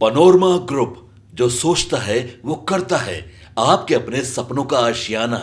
Panorama group, जो सोचता है वो करता है। आपके अपने सपनों का आशियाना।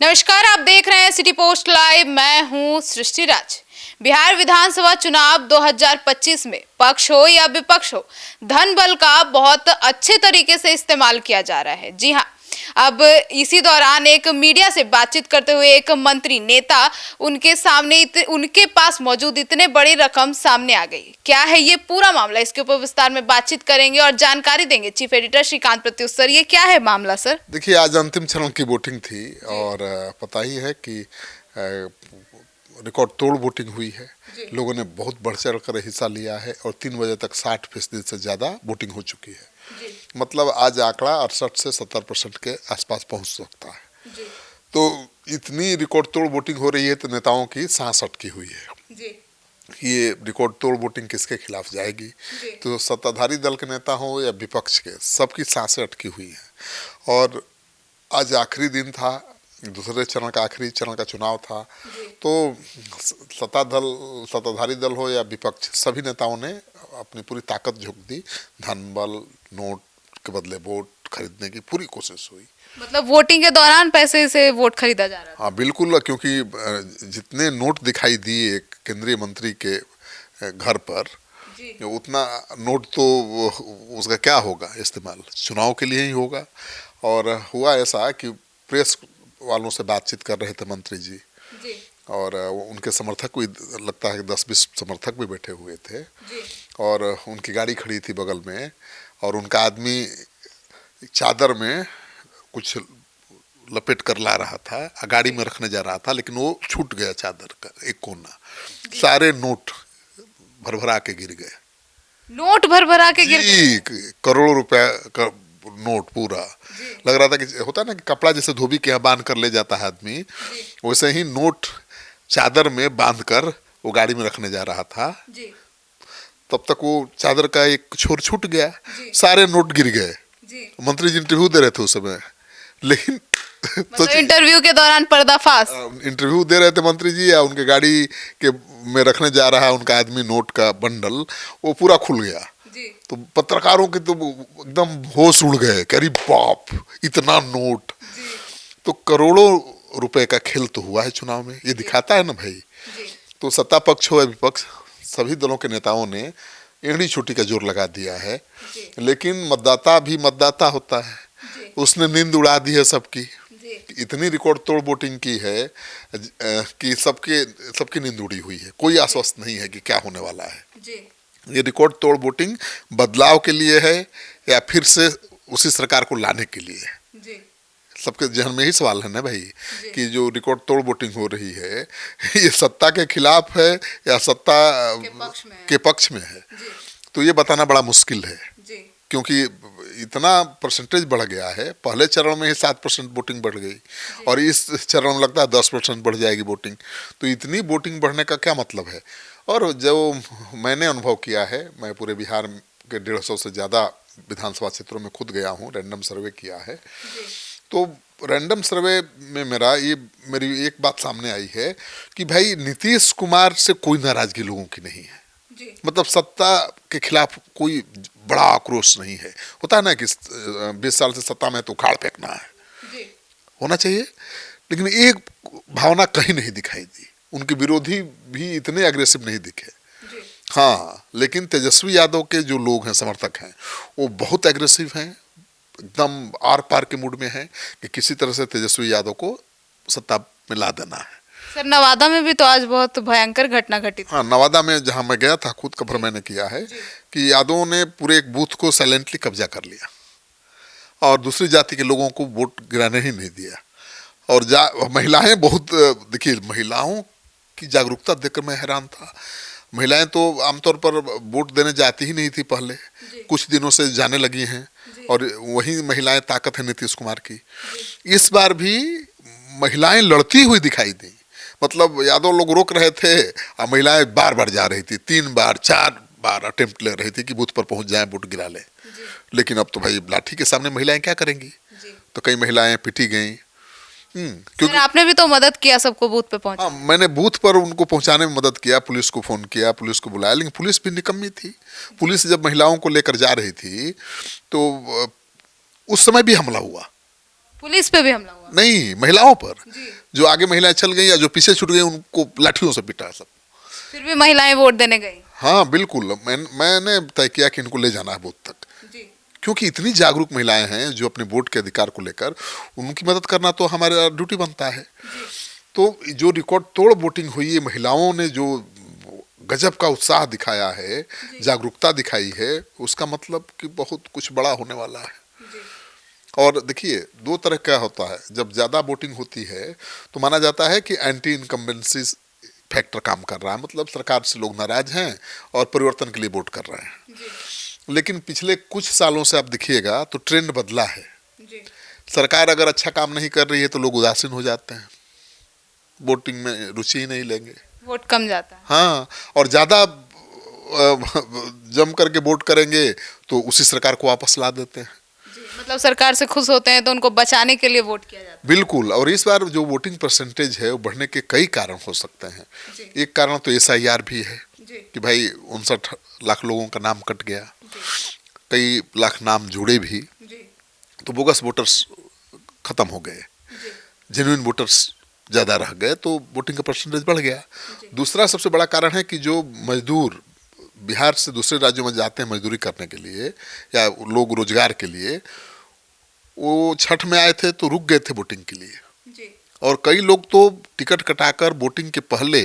नमस्कार, आप देख रहे हैं सिटी पोस्ट लाइव। मैं हूं सृष्टि राज। बिहार विधानसभा चुनाव 2025 में पक्ष हो या विपक्ष हो, धन बल का बहुत अच्छे तरीके से इस्तेमाल किया जा रहा है। जी हां, अब इसी दौरान एक मीडिया से बातचीत करते हुए एक मंत्री नेता उनके सामने उनके पास मौजूद इतने बड़ी रकम सामने आ गई। क्या है ये पूरा मामला, इसके ऊपर विस्तार में बातचीत करेंगे और जानकारी देंगे chief editor Shrikant Pratyush sir. ये क्या है मामला सर? देखिए, आज अंतिम चरण की वोटिंग थी और पता ही है कि रिकॉर्ड तोड़ वोटिंग हुई है। लोगों ने बहुत बढ़ चढ़ कर हिस्सा लिया है और 3 बजे तक 60% से ज़्यादा वोटिंग हो चुकी है। मतलब आज आंकड़ा 68 से 70% के आसपास पहुंच सकता है। तो इतनी रिकॉर्ड तोड़ वोटिंग हो रही है तो नेताओं की सांस अटकी हुई है। ये रिकॉर्ड तोड़ वोटिंग किसके खिलाफ जाएगी? तो सत्ताधारी दल के नेता हो या विपक्ष के, सबकी सांसें अटकी हुई हैं। और आज आखिरी दिन था, दूसरे चरण का आखिरी चरण का चुनाव था। तो सत्ताधारी दल हो या विपक्ष, सभी नेताओं ने अपनी पूरी ताकत झोंक दी। धन बल, नोट के बदले वोट खरीदने की पूरी कोशिश हुई। मतलब वोटिंग के दौरान पैसे से वोट खरीदा जा रहा है? हाँ बिल्कुल, क्योंकि जितने नोट दिखाई दिए केंद्रीय मंत्री के घर पर, उतना नोट तो उसका क्या होगा इस्तेमाल, चुनाव के लिए ही होगा। और हुआ ऐसा कि प्रेस वालों से बातचीत कर रहे थे मंत्री जी, और उनके समर्थक भी, लगता है कि 10-20 समर्थक भी बैठे हुए थे। और उनकी गाड़ी खड़ी थी बगल में, और उनका आदमी चादर में कुछ लपेट कर ला रहा था, गाड़ी में रखने जा रहा था, लेकिन वो छूट गया चादर का एक कोना। सारे नोट भरभरा के गिर गए। नोट भरभरा के गिर गए? करोड़ों रुपए का नोट पूरा। लग रहा था कि होता है ना कि कपड़ा जैसे धोबी के यहाँ बांध कर ले जाता है आदमी, वैसे ही नोट चादर में बांध कर वो गाड़ी में रखने जा रहा था। तब तक वो चादर का एक छोर छूट गया, सारे नोट गिर गए। मंत्री जी इंटरव्यू दे रहे थे उस समय, लेकिन मतलब इंटरव्यू के दौरान पर्दाफाश? इंटरव्यू दे रहे थे मंत्री जी, या उनके गाड़ी के में रखने जा रहा है उनका आदमी नोट का बंडल, वो पूरा खुल गया। तो पत्रकारों के तो एकदम होश उड़ गए, अरे बाप, इतना नोट। तो करोड़ों रुपए का खेल तो हुआ है चुनाव में, ये दिखाता है ना भाई। तो सत्ता पक्ष हो या विपक्ष, सभी दलों के नेताओं ने एड़ी छोटी का जोर लगा दिया है। लेकिन मतदाता भी मतदाता होता है, उसने नींद उड़ा दी है सबकी। इतनी रिकॉर्ड तोड़ वोटिंग की है कि सबकी नींद उड़ी हुई है। कोई आश्वस्त नहीं है कि क्या होने वाला है। ये रिकॉर्ड तोड़ वोटिंग बदलाव के लिए है या फिर से उसी सरकार को लाने के लिए है? सबके जहन में ही सवाल है ना भाई, कि जो रिकॉर्ड तोड़ वोटिंग हो रही है, ये सत्ता के खिलाफ है या सत्ता के पक्ष में है? तो ये बताना बड़ा मुश्किल है, क्योंकि इतना परसेंटेज बढ़ गया है। पहले चरण में ही 7% वोटिंग बढ़ गई, और इस चरण में लगता है 10% बढ़ जाएगी वोटिंग। तो इतनी वोटिंग बढ़ने का क्या मतलब है? और जो मैंने अनुभव किया है, मैं पूरे बिहार के 150 से ज़्यादा विधानसभा क्षेत्रों में खुद गया हूँ, रैंडम सर्वे किया है। तो रैंडम सर्वे में मेरी एक बात सामने आई है कि भाई नीतीश कुमार से कोई नाराजगी लोगों की नहीं है। मतलब सत्ता के खिलाफ कोई बड़ा आक्रोश नहीं है। होता है ना कि 20 साल से सत्ता में तो उखाड़ फेंकना है, होना चाहिए, लेकिन एक भावना कहीं नहीं दिखाई दी। उनके विरोधी भी इतने अग्रेसिव नहीं दिखे। हाँ, लेकिन तेजस्वी यादव के जो लोग हैं, समर्थक हैं, वो बहुत एग्रेसिव हैं, एकदम आर पार के मूड में हैं कि किसी तरह से तेजस्वी यादव को सत्ता में ला देना है। सर, नवादा में भी तो आज बहुत भयंकर घटना घटी थी। हाँ, नवादा में जहाँ मैं गया था, खुद कवर मैंने किया है, कि यादवों ने पूरे एक बूथ को साइलेंटली कब्जा कर लिया और दूसरी जाति के लोगों को वोट गिराने ही नहीं दिया। और महिलाएं बहुत, देखिए, महिलाओं की जागरूकता देखकर मैं हैरान था। महिलाएं तो आमतौर पर वोट देने जाती ही नहीं थी पहले, कुछ दिनों से जाने लगी हैं, और वही महिलाएं ताकत है नीतीश कुमार की। इस बार भी महिलाएं लड़ती हुई दिखाई दी। मतलब यादव लोग रोक रहे थे और महिलाएं बार बार जा रही थी, 3 बार 4 बार अटेम्प्ट ले रही थी कि बूथ पर पहुंच जाएं, वोट गिरा लें। लेकिन अब तो भाई लाठी के सामने महिलाएं क्या करेंगी? तो कई महिलाएं पिटी गई। क्योंकि सर आपने भी तो मदद किया सबको बूथ पे पहुंच। हाँ, मैंने बूथ पर उनको पहुंचाने में मदद किया, पुलिस को फोन किया, पुलिस को बुलाया, लेकिन पुलिस भी निकम्मी थी। पुलिस जब महिलाओं को लेकर जा रही थी तो उस समय भी हमला हुआ। पुलिस पे भी हमला हुआ? नहीं, महिलाओं पर। जो आगे महिलाएं चल गई या जो पीछे छूट गई उनको लाठियों से पिटा सब। फिर भी महिलाएं वोट देने गई? हाँ बिल्कुल, मैंने तय किया कि इनको ले जाना है बूथ तक, क्योंकि इतनी जागरूक महिलाएं हैं जो अपने वोट के अधिकार को लेकर, उनकी मदद करना तो हमारा ड्यूटी बनता है। तो जो रिकॉर्ड तोड़ वोटिंग हुई है, महिलाओं ने जो गजब का उत्साह दिखाया है, जागरूकता दिखाई है, उसका मतलब कि बहुत कुछ बड़ा होने वाला है। और देखिए, दो तरह का होता है, जब ज़्यादा वोटिंग होती है तो माना जाता है कि एंटी इनकम्बेंसी फैक्टर काम कर रहा है, मतलब सरकार से लोग नाराज हैं और परिवर्तन के लिए वोट कर रहे हैं। लेकिन पिछले कुछ सालों से आप देखिएगा तो ट्रेंड बदला है। सरकार अगर अच्छा काम नहीं कर रही है तो लोग उदासीन हो जाते हैं, वोटिंग में रुचि ही नहीं लेंगे, वोट कम जाता है। हाँ, और ज़्यादा जम करके वोट करेंगे तो उसी सरकार को वापस ला देते हैं। मतलब सरकार से खुश होते हैं तो उनको बचाने के लिए वोट किया जाता है। बिल्कुल, और इस बार जो वोटिंग परसेंटेज है वो बढ़ने के कई कारण हो सकते हैं। एक कारण तो SIR भी है कि भाई 59 लाख लोगों का नाम कट गया, कई लाख नाम जुड़े भी, तो बोगस वोटर्स खत्म हो गए, जेन्युइन वोटर्स ज़्यादा रह गए, तो वोटिंग का परसेंटेज बढ़ गया। दूसरा सबसे बड़ा कारण है कि जो मजदूर बिहार से दूसरे राज्यों में जाते हैं मजदूरी करने के लिए या लोग रोजगार के लिए, वो छठ में आए थे तो रुक गए थे वोटिंग के लिए, और कई लोग तो टिकट कटाकर वोटिंग के पहले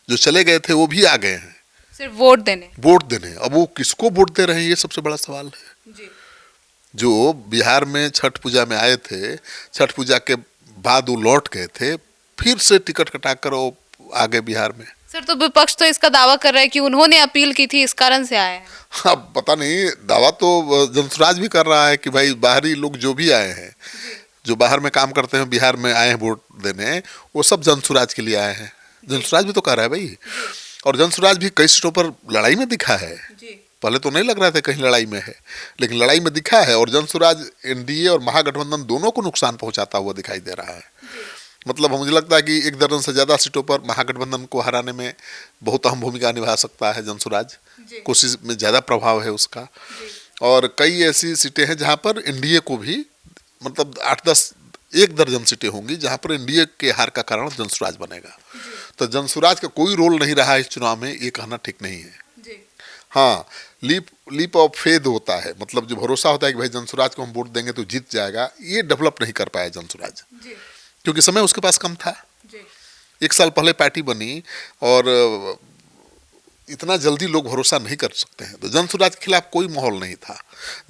जो चले गए थे वो भी आ गए हैं सिर्फ वोट देने। अब वो किसको वोट दे रहे हैं, ये सबसे बड़ा सवाल है। जो बिहार में छठ पूजा में आए थे, छठ पूजा के बाद वो लौट गए थे, फिर से टिकट कटाकर वो आ गए बिहार में। सर तो विपक्ष तो इसका दावा कर रहा है कि उन्होंने अपील की थी, इस कारण से आए हैं। अब पता नहीं, दावा तो जनसुराज भी कर रहा है कि भाई बाहरी लोग जो भी आए हैं, जो बाहर में काम करते हैं, बिहार में आए हैं वोट देने, वो सब जनसुराज के लिए आए हैं। जनसुराज भी तो कह रहा है भाई, और जनसुराज भी कई सीटों पर लड़ाई में दिखा है। पहले तो नहीं लग रहा था कहीं लड़ाई में है, लेकिन लड़ाई में दिखा है, और जनसुराज NDA और महागठबंधन दोनों को नुकसान पहुंचाता हुआ दिखाई दे रहा है। मतलब मुझे लगता है कि 1 दर्जन से ज़्यादा सीटों पर महागठबंधन को हराने में बहुत अहम भूमिका निभा सकता है जनसुराज, कोशिश में ज़्यादा प्रभाव है उसका। और कई ऐसी सीटें हैं जहां पर NDA को भी, मतलब 8-10 1 दर्जन सीटें होंगी जहां पर NDA के हार का कारण जनसुराज बनेगा। तो जनसुराज का कोई रोल नहीं रहा इस चुनाव में, ये कहना ठीक नहीं है। हाँ, लीप ऑफ फेथ होता है, मतलब जो भरोसा होता है कि भाई जनसुराज को हम वोट देंगे तो जीत जाएगा, ये डेवलप नहीं कर पाया जनसुराज, क्योंकि समय उसके पास कम था। 1 साल पहले पार्टी बनी और इतना जल्दी लोग भरोसा नहीं कर सकते हैं। तो जनसुराज के खिलाफ कोई माहौल नहीं था,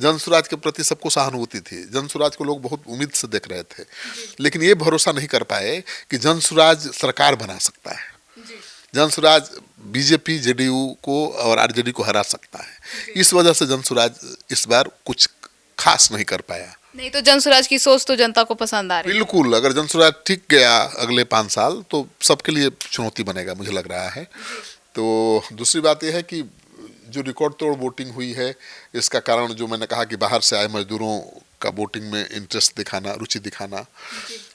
जनसुराज के प्रति सबको सहानुभूति थी, जनसुराज को लोग बहुत उम्मीद से देख रहे थे, लेकिन ये भरोसा नहीं कर पाए कि जनसुराज सरकार बना सकता है, जनसुराज BJP JDU को और RJD को हरा सकता है। इस वजह से जनसुराज इस बार कुछ खास नहीं कर पाया। नहीं तो जनसुराज की सोच तो जनता को पसंद आ रही है। बिल्कुल, अगर जनसुराज ठीक गया अगले 5 साल तो सबके लिए चुनौती बनेगा, मुझे लग रहा है। तो दूसरी बात यह है कि जो रिकॉर्ड तोड़ वोटिंग हुई है, इसका कारण जो मैंने कहा कि बाहर से आए मजदूरों का वोटिंग में इंटरेस्ट दिखाना, रुचि दिखाना।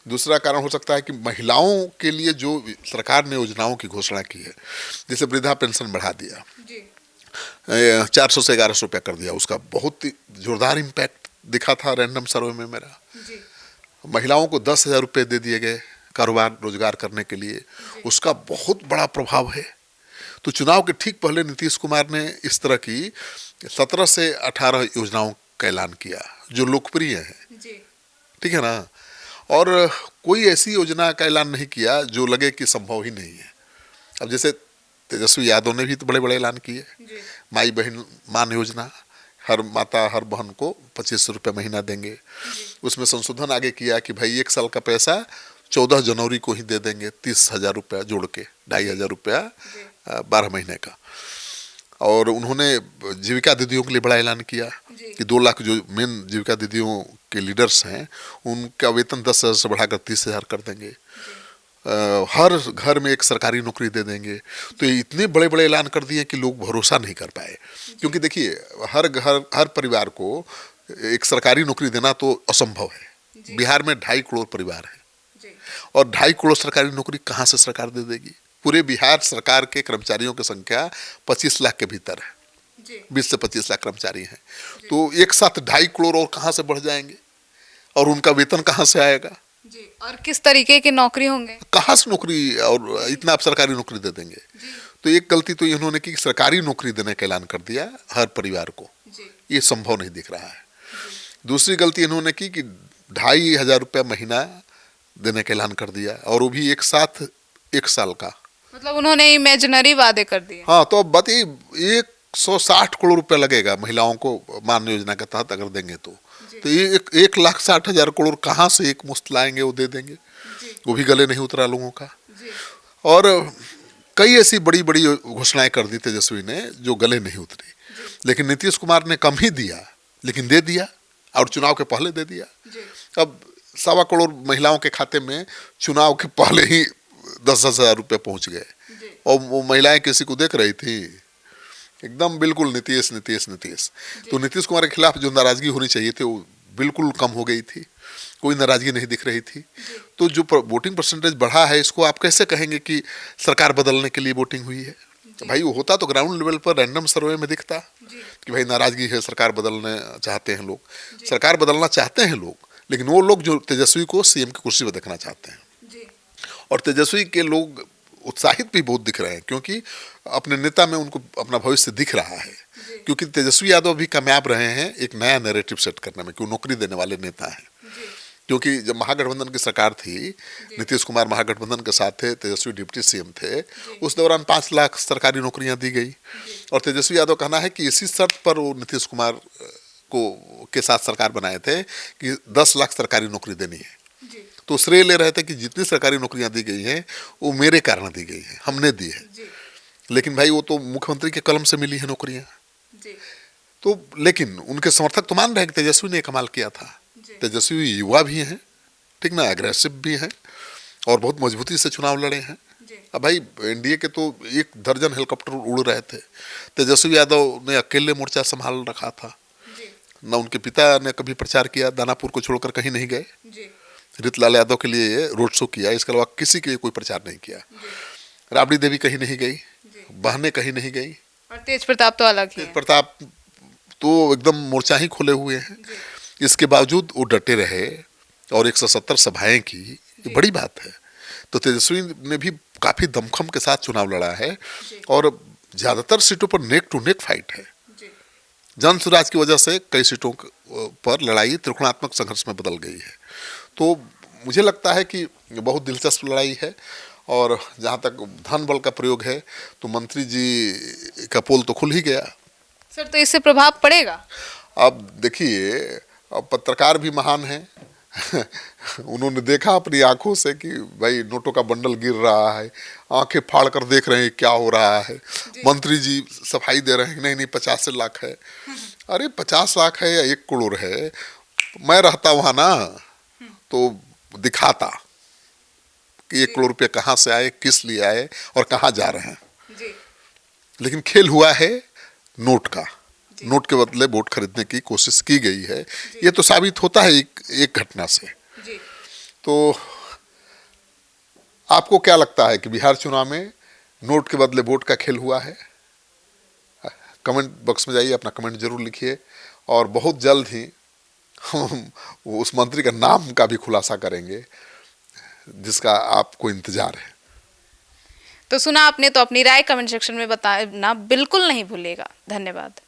दूसरा कारण हो सकता है कि महिलाओं के लिए जो सरकार ने योजनाओं की घोषणा की है, जैसे वृद्धा पेंशन बढ़ा दिया, 400 से 1100 रुपया कर दिया, उसका बहुत ही जोरदार इम्पैक्ट दिखा था रैंडम सर्वे में मेरा। महिलाओं को 10,000 रुपये दे दिए गए कारोबार रोजगार करने के लिए, उसका बहुत बड़ा प्रभाव है। तो चुनाव के ठीक पहले नीतीश कुमार ने इस तरह की 17 से 18 योजनाओं का ऐलान किया जो लोकप्रिय हैं, ठीक है ना, और कोई ऐसी योजना का ऐलान नहीं किया जो लगे कि संभव ही नहीं है। अब जैसे तेजस्वी यादव ने भी तो बड़े बड़े ऐलान किए, माई बहन मान योजना, हर माता हर बहन को 2500 रुपये महीना देंगे। उसमें संशोधन आगे किया कि भाई 1 साल का पैसा 14 जनवरी को ही दे देंगे, 30,000 रुपया जोड़ के, 2,500 रुपया 12 महीने का। और उन्होंने जीविका दीदियों के लिए बड़ा ऐलान किया कि 2 लाख जो मेन जीविका दीदियों के लीडर्स हैं उनका वेतन 10,000 से बढ़ाकर 30,000 कर देंगे। हर घर में एक सरकारी नौकरी दे देंगे। तो ये इतने बड़े बड़े ऐलान कर दिए कि लोग भरोसा नहीं कर पाए, क्योंकि देखिए हर घर हर परिवार को एक सरकारी नौकरी देना तो असंभव है। बिहार में 2.5 करोड़ परिवार है, और 2.5 करोड़ सरकारी नौकरी कहाँ से सरकार दे देगी? पूरे बिहार सरकार के कर्मचारियों की संख्या 25 लाख के भीतर है, 20 से 25 लाख कर्मचारी हैं। तो एक साथ 2.5 करोड़ और कहाँ से बढ़ जाएंगे, और उनका वेतन कहाँ से आएगा? जी, और किस तरीके की नौकरी होंगे? कहाँ से नौकरी, और इतना आप सरकारी नौकरी दे देंगे? तो एक गलती तो इन्होंने की, सरकारी नौकरी देने का ऐलान कर दिया हर परिवार को, ये संभव नहीं दिख रहा है। दूसरी गलती इन्होंने की कि 2,500 रुपया महीना देने का ऐलान कर दिया, और वो भी एक साथ 1 साल का। मतलब उन्होंने इमेजिनरी वादे कर दिए। हाँ, तो अब बताइए 160 करोड़ रुपया लगेगा महिलाओं को मान योजना के तहत अगर देंगे तो ये 1,60,000 करोड़ कहाँ से एक मुश्त लाएंगे, वो दे देंगे? वो भी गले नहीं उतरा लोगों का। और कई ऐसी बड़ी बड़ी घोषणाएं कर दी तेजस्वी ने जो गले नहीं उतरी, लेकिन नीतीश कुमार ने कम ही दिया, लेकिन दे दिया, और चुनाव के पहले दे दिया। अब 1.25 करोड़ महिलाओं के खाते में चुनाव के पहले ही 10,000 रुपये पहुंच गए, और वो महिलाएं किसी को देख रही थी? एकदम बिल्कुल नीतीश नीतीश नीतीश। तो नीतीश कुमार के खिलाफ जो नाराजगी होनी चाहिए थी वो बिल्कुल कम हो गई थी, कोई नाराजगी नहीं दिख रही थी। तो जो वोटिंग परसेंटेज बढ़ा है, इसको आप कैसे कहेंगे कि सरकार बदलने के लिए वोटिंग हुई है? भाई वो होता तो ग्राउंड लेवल पर रैंडम सर्वे में दिखता कि भाई नाराजगी है, सरकार बदलने चाहते हैं लोग, सरकार बदलना चाहते हैं लोग, लेकिन वो लोग जो तेजस्वी को सीएम की कुर्सी पर देखना चाहते हैं। और तेजस्वी के लोग उत्साहित भी बहुत दिख रहे हैं, क्योंकि अपने नेता में उनको अपना भविष्य दिख रहा है, क्योंकि तेजस्वी यादव भी कामयाब रहे हैं एक नया नैरेटिव सेट करने में कि वो नौकरी देने वाले नेता हैं। क्योंकि जब महागठबंधन की सरकार थी, नीतीश कुमार महागठबंधन के साथ थे, तेजस्वी डिप्टी सीएम थे, उस दौरान 5 लाख सरकारी नौकरियां दी गई, और तेजस्वी यादव कहना है कि इसी शर्त पर वो नीतीश कुमार को के साथ सरकार बनाए थे कि 10 लाख सरकारी नौकरी देनी है। तो श्रेय ले रहे थे कि जितनी सरकारी नौकरियां दी गई हैं वो मेरे कारण दी गई हैं, हमने दी है। लेकिन भाई वो तो मुख्यमंत्री के कलम से मिली है नौकरियां। तो लेकिन उनके समर्थक तो मान रहे हैं कि तेजस्वी ने कमाल किया था। तेजस्वी युवा भी हैं, ठीक ना, अग्रेसिव भी हैं, और बहुत मजबूती से चुनाव लड़े हैं। अब भाई एनडीए के तो 1 दर्जन हेलीकॉप्टर उड़ रहे थे, तेजस्वी यादव ने अकेले मोर्चा संभाल रखा था। न उनके पिता ने कभी प्रचार किया, दानापुर को छोड़कर कहीं नहीं गए, रीतलाल यादव के लिए रोड शो किया, इसके अलावा किसी के लिए कोई प्रचार नहीं किया। राबड़ी देवी कहीं नहीं गई, बहनें कहीं नहीं गई, और तेज प्रताप तो अलग ही है। तेज प्रताप तो एकदम मोर्चा ही खोले हुए हैं। इसके बावजूद वो डटे रहे और 170 सभाएं की, ये बड़ी बात है। तो तेजस्वी ने भी काफी दमखम के साथ चुनाव लड़ा है, और ज्यादातर सीटों पर नेक टू नेक फाइट है। जन स्वराज की वजह से कई सीटों पर लड़ाई त्रिकोणात्मक संघर्ष में बदल गई है। तो मुझे लगता है कि बहुत दिलचस्प लड़ाई है, और जहाँ तक धन बल का प्रयोग है तो मंत्री जी का पोल तो खुल ही गया। सर, तो इससे प्रभाव पड़ेगा? अब देखिए, अब पत्रकार भी महान हैं उन्होंने देखा अपनी आंखों से कि भाई नोटों का बंडल गिर रहा है, आंखें फाड़ कर देख रहे हैं क्या हो रहा है। मंत्री जी सफाई दे रहे हैं, नहीं 50 लाख है। अरे 50 लाख है या 1 करोड़ है, मैं रहता वहाँ ना तो दिखाता कि 1 करोड़ रुपये कहाँ से आए, किस लिए आए, और कहाँ जा रहे हैं। लेकिन खेल हुआ है नोट का, नोट के बदले वोट खरीदने की कोशिश की गई है। ये तो साबित होता है एक घटना से। तो आपको क्या लगता है कि बिहार चुनाव में नोट के बदले वोट का खेल हुआ है? कमेंट बॉक्स में जाइए, अपना कमेंट जरूर लिखिए, और बहुत जल्द ही हम उस मंत्री का नाम का भी खुलासा करेंगे जिसका आपको इंतजार है। तो सुना आपने, तो अपनी राय कमेंट सेक्शन में बताना बिल्कुल नहीं भूलिएगा। धन्यवाद।